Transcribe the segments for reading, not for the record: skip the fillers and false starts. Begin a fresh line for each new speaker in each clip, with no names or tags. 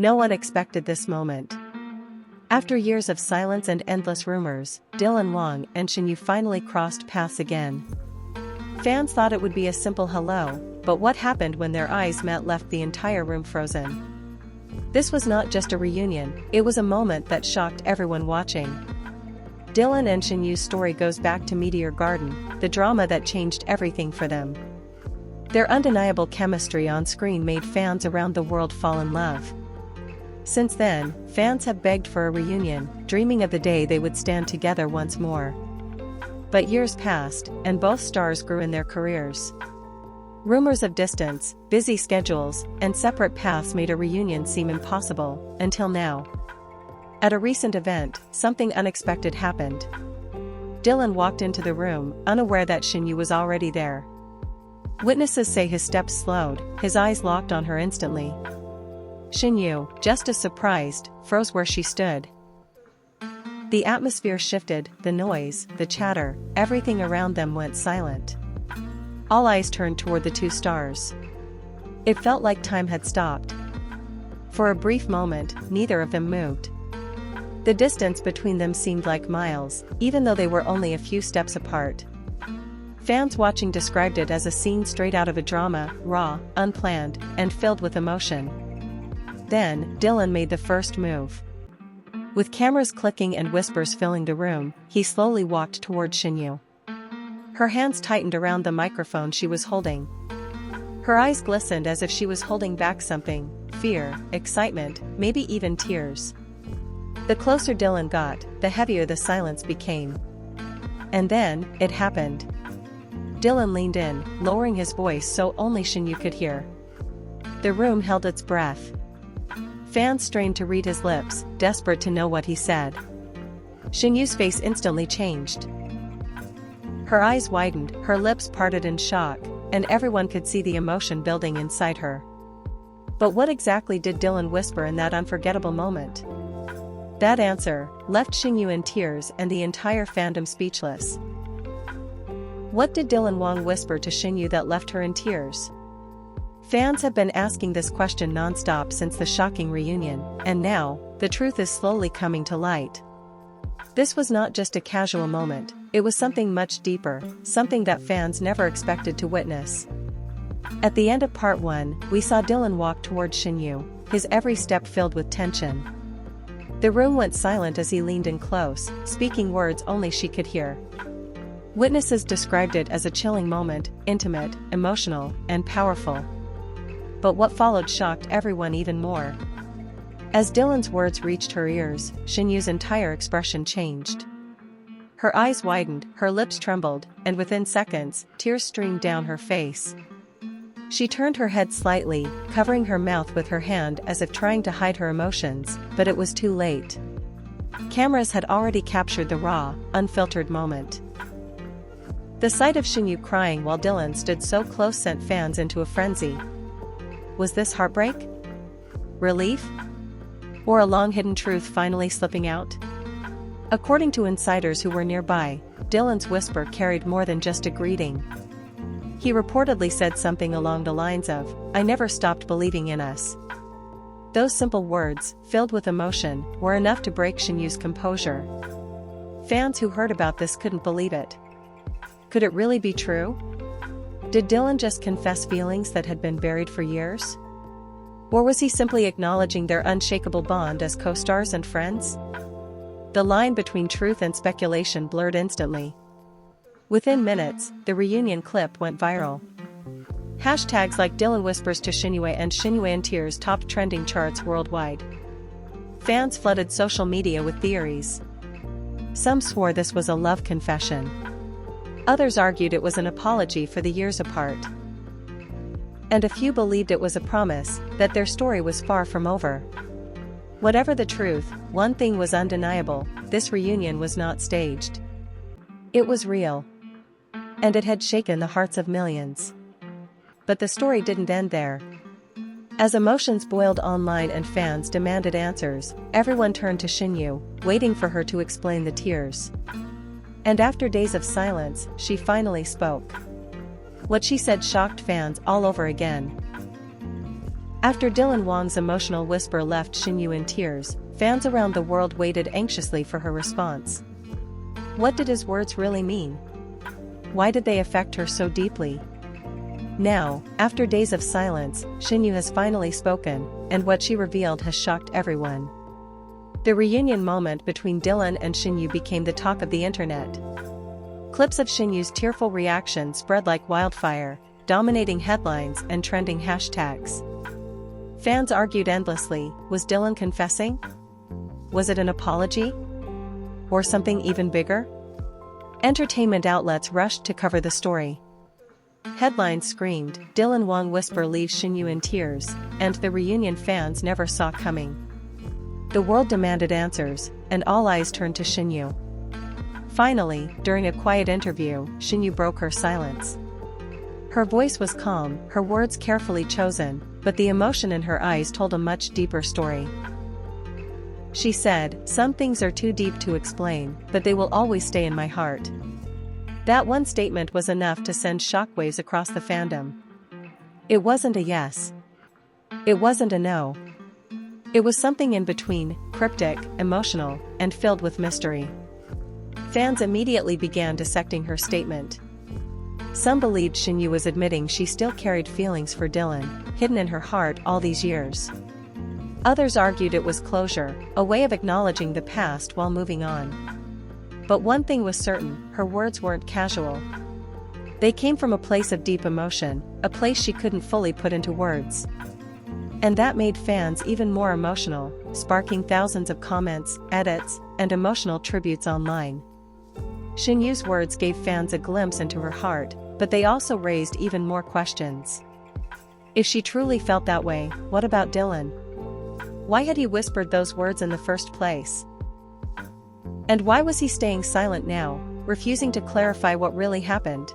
No one expected this moment. After years of silence and endless rumors, Dylan, Wang, and Shen Yue finally crossed paths again. Fans thought it would be a simple hello, but what happened when their eyes met left the entire room frozen. This was not just a reunion, it was a moment that shocked everyone watching. Dylan and Shen Yue's story goes back to Meteor Garden, the drama that changed everything for them. Their undeniable chemistry on screen made fans around the world fall in love. Since then, fans have begged for a reunion, dreaming of the day they would stand together once more. But years passed, and both stars grew in their careers. Rumors of distance, busy schedules, and separate paths made a reunion seem impossible, until now. At a recent event, something unexpected happened. Dylan walked into the room, unaware that Shen Yue was already there. Witnesses say his steps slowed, his eyes locked on her instantly. Shen Yue, just as surprised, froze where she stood. The atmosphere shifted, the noise, the chatter, everything around them went silent. All eyes turned toward the two stars. It felt like time had stopped. For a brief moment, neither of them moved. The distance between them seemed like miles, even though they were only a few steps apart. Fans watching described it as a scene straight out of a drama, raw, unplanned, and filled with emotion. Then, Dylan made the first move. With cameras clicking and whispers filling the room, he slowly walked toward Shen Yue. Her hands tightened around the microphone she was holding. Her eyes glistened as if she was holding back something, fear, excitement, maybe even tears. The closer Dylan got, the heavier the silence became. And then, it happened. Dylan leaned in, lowering his voice so only Shen Yue could hear. The room held its breath. Fans strained to read his lips, desperate to know what he said. Shen Yue's face instantly changed. Her eyes widened, her lips parted in shock, and everyone could see the emotion building inside her. But what exactly did Dylan whisper in that unforgettable moment? That answer left Shen Yue in tears and the entire fandom speechless. What did Dylan Wang whisper to Shen Yue that left her in tears? Fans have been asking this question non-stop since the shocking reunion, and now, the truth is slowly coming to light. This was not just a casual moment, it was something much deeper, something that fans never expected to witness. At the end of part 1, we saw Dylan walk toward Shen Yue, his every step filled with tension. The room went silent as he leaned in close, speaking words only she could hear. Witnesses described it as a chilling moment, intimate, emotional, and powerful. But what followed shocked everyone even more. As Dylan's words reached her ears, Shen Yue's entire expression changed. Her eyes widened, her lips trembled, and within seconds, tears streamed down her face. She turned her head slightly, covering her mouth with her hand as if trying to hide her emotions, but it was too late. Cameras had already captured the raw, unfiltered moment. The sight of Shen Yue crying while Dylan stood so close sent fans into a frenzy. Was this heartbreak? Relief? Or a long-hidden truth finally slipping out? According to insiders who were nearby, Dylan's whisper carried more than just a greeting. He reportedly said something along the lines of, "I never stopped believing in us." Those simple words, filled with emotion, were enough to break Shen Yue's composure. Fans who heard about this couldn't believe it. Could it really be true? Did Dylan just confess feelings that had been buried for years? Or was he simply acknowledging their unshakable bond as co-stars and friends? The line between truth and speculation blurred instantly. Within minutes, the reunion clip went viral. Hashtags like Dylan whispers to Shen Yue and Shen Yue in tears topped trending charts worldwide. Fans flooded social media with theories. Some swore this was a love confession. Others argued it was an apology for the years apart. And a few believed it was a promise that their story was far from over. Whatever the truth, one thing was undeniable: this reunion was not staged. It was real. And it had shaken the hearts of millions. But the story didn't end there. As emotions boiled online and fans demanded answers, everyone turned to Shen Yue, waiting for her to explain the tears. And after days of silence, she finally spoke. What she said shocked fans all over again. After Dylan Wang's emotional whisper left Shinyu in tears, fans around the world waited anxiously for her response. What did his words really mean? Why did they affect her so deeply? Now, after days of silence, Shinyu has finally spoken, and what she revealed has shocked everyone. The reunion moment between Dylan and Shinyu became the talk of the internet. Clips of Shinyu's tearful reaction spread like wildfire, dominating headlines and trending hashtags. Fans argued endlessly, was Dylan confessing? Was it an apology? Or something even bigger? Entertainment outlets rushed to cover the story. Headlines screamed, Dylan Wang whisper leaves Shinyu in tears, and the reunion fans never saw coming. The world demanded answers, and all eyes turned to Shinyu. Finally, during a quiet interview, Shinyu broke her silence. Her voice was calm, her words carefully chosen, but the emotion in her eyes told a much deeper story. She said, "Some things are too deep to explain, but they will always stay in my heart." That one statement was enough to send shockwaves across the fandom. It wasn't a yes. It wasn't a no. It was something in between, cryptic, emotional, and filled with mystery. Fans immediately began dissecting her statement. Some believed Shinyu was admitting she still carried feelings for Dylan, hidden in her heart all these years. Others argued it was closure, a way of acknowledging the past while moving on. But one thing was certain, her words weren't casual. They came from a place of deep emotion, a place she couldn't fully put into words. And that made fans even more emotional, sparking thousands of comments, edits, and emotional tributes online. Shinyu's words gave fans a glimpse into her heart, but they also raised even more questions. If she truly felt that way, what about Dylan? Why had he whispered those words in the first place? And why was he staying silent now, refusing to clarify what really happened?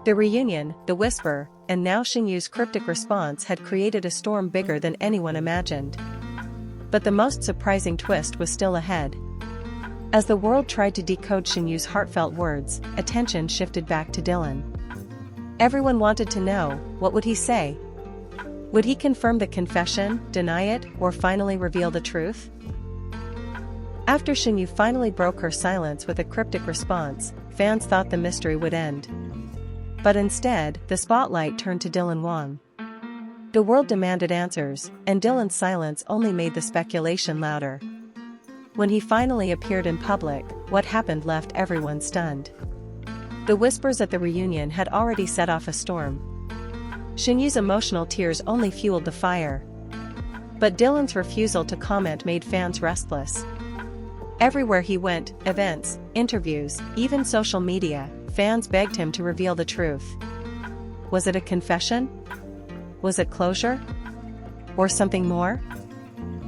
The reunion, the whisper, and now Shinyu's cryptic response had created a storm bigger than anyone imagined. But the most surprising twist was still ahead. As the world tried to decode Shinyu's heartfelt words, attention shifted back to Dylan. Everyone wanted to know, what would he say? Would he confirm the confession, deny it, or finally reveal the truth? After Shinyu finally broke her silence with a cryptic response, fans thought the mystery would end. But instead, the spotlight turned to Dylan Wang. The world demanded answers, and Dylan's silence only made the speculation louder. When he finally appeared in public, what happened left everyone stunned. The whispers at the reunion had already set off a storm. Shinyu's emotional tears only fueled the fire. But Dylan's refusal to comment made fans restless. Everywhere he went, events, interviews, even social media, fans begged him to reveal the truth. Was it a confession? Was it closure? Or something more?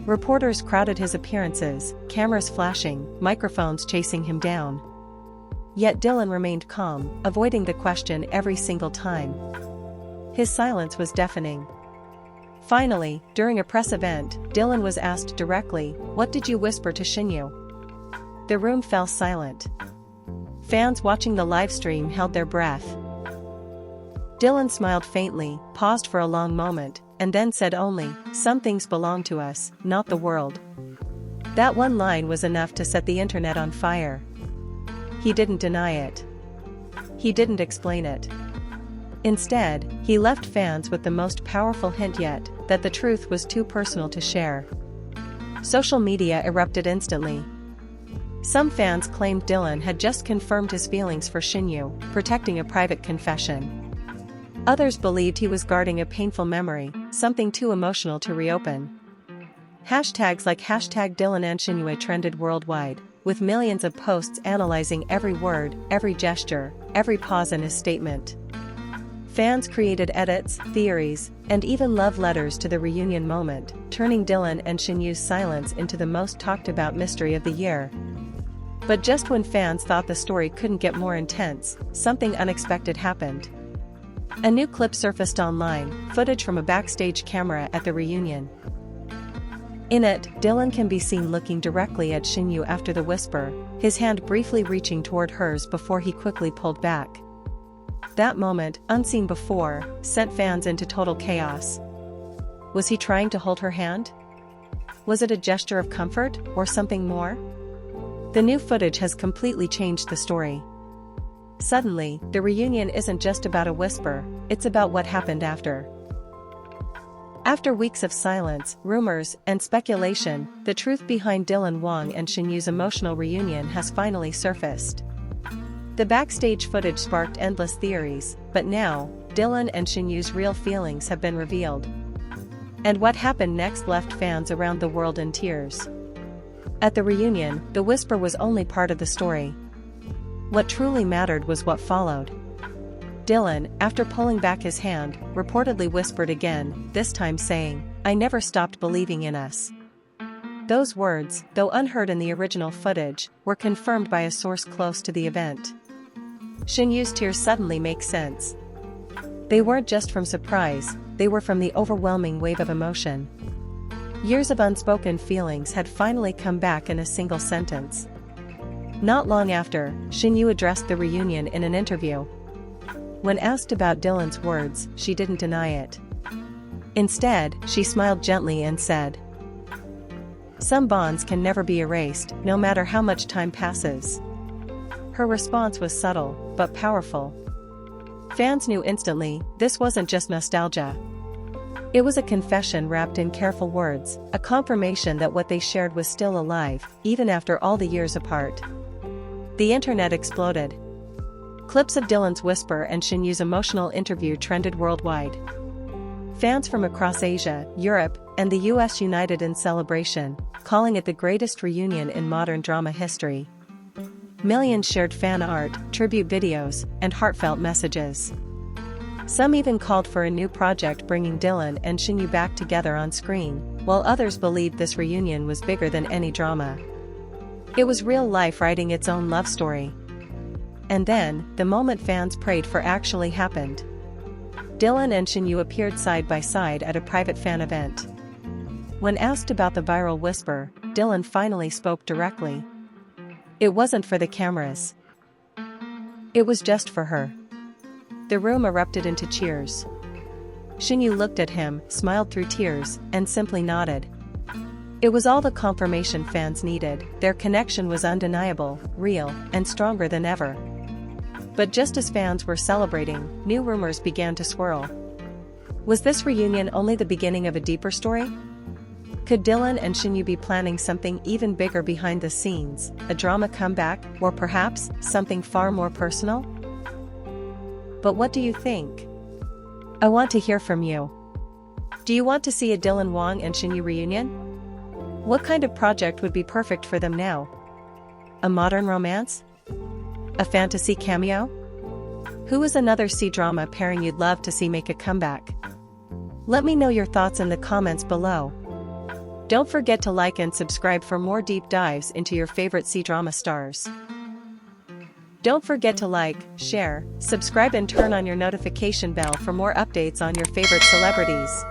Reporters crowded his appearances, cameras flashing, microphones chasing him down. Yet Dylan remained calm, avoiding the question every single time. His silence was deafening. Finally, during a press event, Dylan was asked directly, "What did you whisper to Shinyu?" The room fell silent. Fans watching the livestream held their breath. Dylan smiled faintly, paused for a long moment, and then said only, "Some things belong to us, not the world." That one line was enough to set the internet on fire. He didn't deny it. He didn't explain it. Instead, he left fans with the most powerful hint yet, that the truth was too personal to share. Social media erupted instantly. Some fans claimed Dylan had just confirmed his feelings for Shinyu, protecting a private confession. Others believed he was guarding a painful memory, something too emotional to reopen. Hashtags like #DylanandShenYue trended worldwide, with millions of posts analyzing every word, every gesture, every pause in his statement. Fans created edits, theories, and even love letters to the reunion moment, turning Dylan and Shinyu's silence into the most talked about mystery of the year. But just when fans thought the story couldn't get more intense, something unexpected happened. A new clip surfaced online, footage from a backstage camera at the reunion. In it, Dylan can be seen looking directly at Shinyu after the whisper, his hand briefly reaching toward hers before he quickly pulled back. That moment, unseen before, sent fans into total chaos. Was he trying to hold her hand? Was it a gesture of comfort, or something more? The new footage has completely changed the story. Suddenly, the reunion isn't just about a whisper, it's about what happened after. After weeks of silence, rumors, and speculation, the truth behind Dylan Wang and Shen Yue's emotional reunion has finally surfaced. The backstage footage sparked endless theories, but now, Dylan and Shen Yue's real feelings have been revealed. And what happened next left fans around the world in tears. At the reunion, the whisper was only part of the story. What truly mattered was what followed. Dylan, after pulling back his hand, reportedly whispered again, this time saying, "I never stopped believing in us." Those words, though unheard in the original footage, were confirmed by a source close to the event. Shen Yue's tears suddenly make sense. They weren't just from surprise, they were from the overwhelming wave of emotion. Years of unspoken feelings had finally come back in a single sentence. Not long after, Shen Yue addressed the reunion in an interview. When asked about Dylan's words, she didn't deny it. Instead, she smiled gently and said, "Some bonds can never be erased, no matter how much time passes." Her response was subtle, but powerful. Fans knew instantly, this wasn't just nostalgia. It was a confession wrapped in careful words, a confirmation that what they shared was still alive, even after all the years apart. The internet exploded. Clips of Dylan's whisper and Shen Yue's emotional interview trended worldwide. Fans from across Asia, Europe, and the US united in celebration, calling it the greatest reunion in modern drama history. Millions shared fan art, tribute videos, and heartfelt messages. Some even called for a new project bringing Dylan and Shen Yue back together on screen, while others believed this reunion was bigger than any drama. It was real life writing its own love story. And then, the moment fans prayed for actually happened. Dylan and Shen Yue appeared side by side at a private fan event. When asked about the viral whisper, Dylan finally spoke directly. It wasn't for the cameras. It was just for her. The room erupted into cheers. Shen Yue looked at him, smiled through tears, and simply nodded. It was all the confirmation fans needed, their connection was undeniable, real, and stronger than ever. But just as fans were celebrating, new rumors began to swirl. Was this reunion only the beginning of a deeper story? Could Dylan and Shen Yue be planning something even bigger behind the scenes, a drama comeback, or perhaps, something far more personal? But what do you think? I want to hear from you. Do you want to see a Dylan Wang and Shen Yue reunion? What kind of project would be perfect for them now? A modern romance? A fantasy cameo? Who is another C-drama pairing you'd love to see make a comeback? Let me know your thoughts in the comments below. Don't forget to like and subscribe for more deep dives into your favorite C-drama stars. Don't forget to like, share, subscribe and turn on your notification bell for more updates on your favorite celebrities.